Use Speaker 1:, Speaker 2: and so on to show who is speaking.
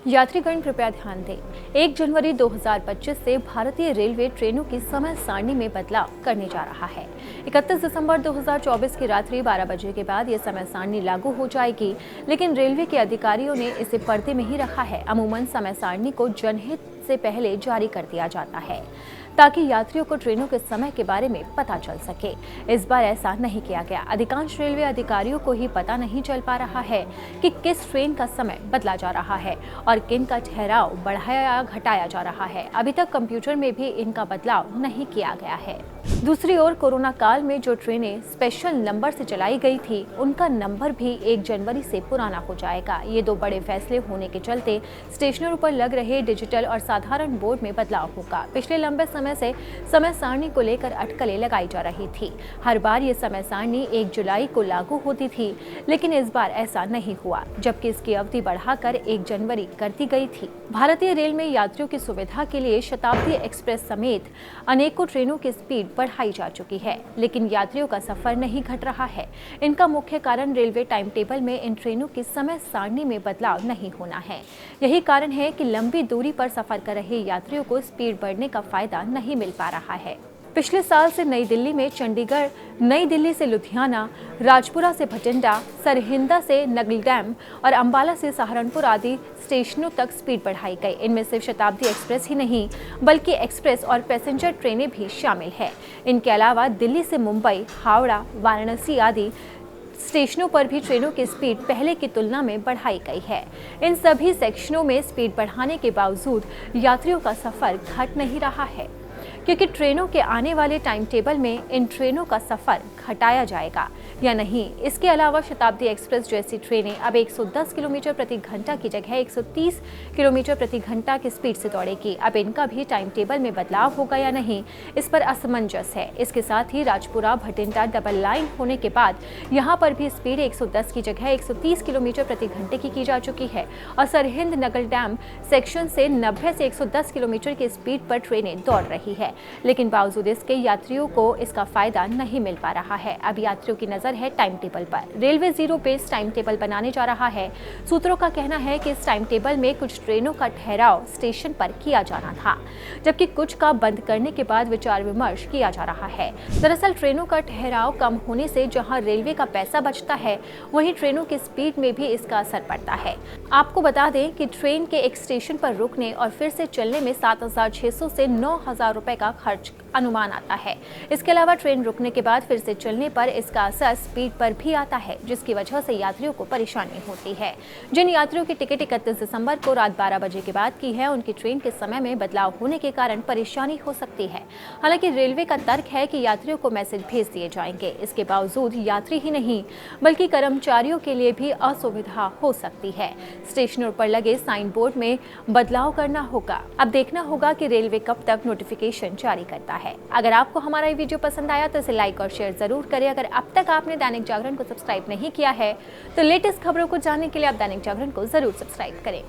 Speaker 1: यात्रीगण कृपया ध्यान दें। 1 जनवरी 2025 से भारतीय रेलवे ट्रेनों की समय सारणी में बदलाव करने जा रहा है। 31 दिसंबर 2024 की रात्रि 12 बजे के बाद ये समय सारणी लागू हो जाएगी, लेकिन रेलवे के अधिकारियों ने इसे पर्दे में ही रखा है। अमूमन समय सारणी को जनहित से पहले जारी कर दिया जाता है ताकि यात्रियों को ट्रेनों के समय के बारे में पता चल सके। इस बार ऐसा नहीं किया गया। अधिकांश रेलवे अधिकारियों को ही पता नहीं चल पा रहा है कि किस ट्रेन का समय बदला जा रहा है और किन का ठहराव बढ़ाया या घटाया जा रहा है। अभी तक कंप्यूटर में भी इनका बदलाव नहीं किया गया है। दूसरी ओर कोरोना काल में जो ट्रेनें स्पेशल नंबर से चलाई गई थी, उनका नंबर भी 1 जनवरी से पुराना हो जाएगा। ये दो बड़े फैसले होने के चलते स्टेशनों पर लग रहे डिजिटल और साधारण बोर्ड में बदलाव होगा। पिछले लंबे समय से समय सारणी को लेकर अटकलें लगाई जा रही थी। हर बार ये समय सारणी 1 जुलाई को लागू होती थी, लेकिन इस बार ऐसा नहीं हुआ, जबकि इसकी अवधि बढ़ाकर 1 जनवरी कर दी गई थी। भारतीय रेल में यात्रियों की सुविधा के लिए शताब्दी एक्सप्रेस समेत अनेकों ट्रेनों की स्पीड बढ़ाई जा चुकी है, लेकिन यात्रियों का सफर नहीं घट रहा है। इनका मुख्य कारण रेलवे टाइम टेबल में इन ट्रेनों की समय सारणी में बदलाव नहीं होना है। यही कारण है कि लंबी दूरी पर सफर कर रहे यात्रियों को स्पीड बढ़ने का फायदा नहीं मिल पा रहा है। पिछले साल से नई दिल्ली में चंडीगढ़, नई दिल्ली से लुधियाना, राजपुरा से भटिंडा, सरहिंदा से नगलडैम और अंबाला से सहारनपुर आदि स्टेशनों तक स्पीड बढ़ाई गई। इनमें सिर्फ शताब्दी एक्सप्रेस ही नहीं, बल्कि एक्सप्रेस और पैसेंजर ट्रेनें भी शामिल हैं। इनके अलावा दिल्ली से मुंबई, हावड़ा, वाराणसी आदि स्टेशनों पर भी ट्रेनों की स्पीड पहले की तुलना में बढ़ाई गई है। इन सभी सेक्शनों में स्पीड बढ़ाने के बावजूद यात्रियों का सफर घट नहीं रहा है, क्योंकि ट्रेनों के आने वाले टाइम टेबल में इन ट्रेनों का सफर घटाया जाएगा या नहीं। इसके अलावा शताब्दी एक्सप्रेस जैसी ट्रेनें अब 110 किलोमीटर प्रति घंटा की जगह 130 किलोमीटर प्रति घंटा की स्पीड से दौड़ेगी। अब इनका भी टाइम टेबल में बदलाव होगा या नहीं, इस पर असमंजस है। इसके साथ ही राजपुरा भटिंडा डबल लाइन होने के बाद यहाँ पर भी स्पीड 110 की जगह 130 किलोमीटर प्रति घंटे की जा चुकी है और सरहिंद नगलडैम सेक्शन से 90 से 110 किलोमीटर की स्पीड पर ट्रेनें दौड़ रही है, लेकिन बावजूद इसके यात्रियों को इसका फायदा नहीं मिल पा रहा है। अब यात्रियों की नजर है टाइम टेबल पर। Railway zero base time table बनाने जा रहा है। सूत्रों का कहना है कि इस टाइम टेबल में कुछ ट्रेनों का ठहराव स्टेशन पर किया जाना था, जबकि कुछ का बंद करने के बाद विचार विमर्श किया जा रहा है। दरअसल ट्रेनों का ठहराव कम होने से जहां रेलवे का पैसा बचता है, वहीं ट्रेनों की स्पीड में भी इसका असर पड़ता है। आपको बता दें कि ट्रेन के एक स्टेशन पर रुकने और फिर से चलने में 7,600 से 9,000 रुपए का खर्च अनुमान आता है। इसके अलावा ट्रेन रुकने के बाद फिर से चलने पर इसका असर स्पीड पर भी आता है, जिसकी वजह से यात्रियों को परेशानी होती है। जिन यात्रियों की टिकट 31 दिसंबर को रात 12 बजे के बाद की है, उनकी ट्रेन के समय में बदलाव होने के कारण परेशानी हो सकती है। हालांकि रेलवे का तर्क है कि यात्रियों को मैसेज भेज दिए जाएंगे। इसके बावजूद यात्री ही नहीं, बल्कि कर्मचारियों के लिए भी असुविधा हो सकती है। स्टेशनों पर लगे साइन बोर्ड में बदलाव करना होगा। अब देखना होगा कि रेलवे कब तक नोटिफिकेशन जारी करता है। अगर आपको हमारा ये वीडियो पसंद आया तो इसे लाइक और शेयर जरूर करें। अगर अब तक आपने दैनिक जागरण को सब्सक्राइब नहीं किया है तो लेटेस्ट खबरों को जानने के लिए आप दैनिक जागरण को जरूर सब्सक्राइब करें।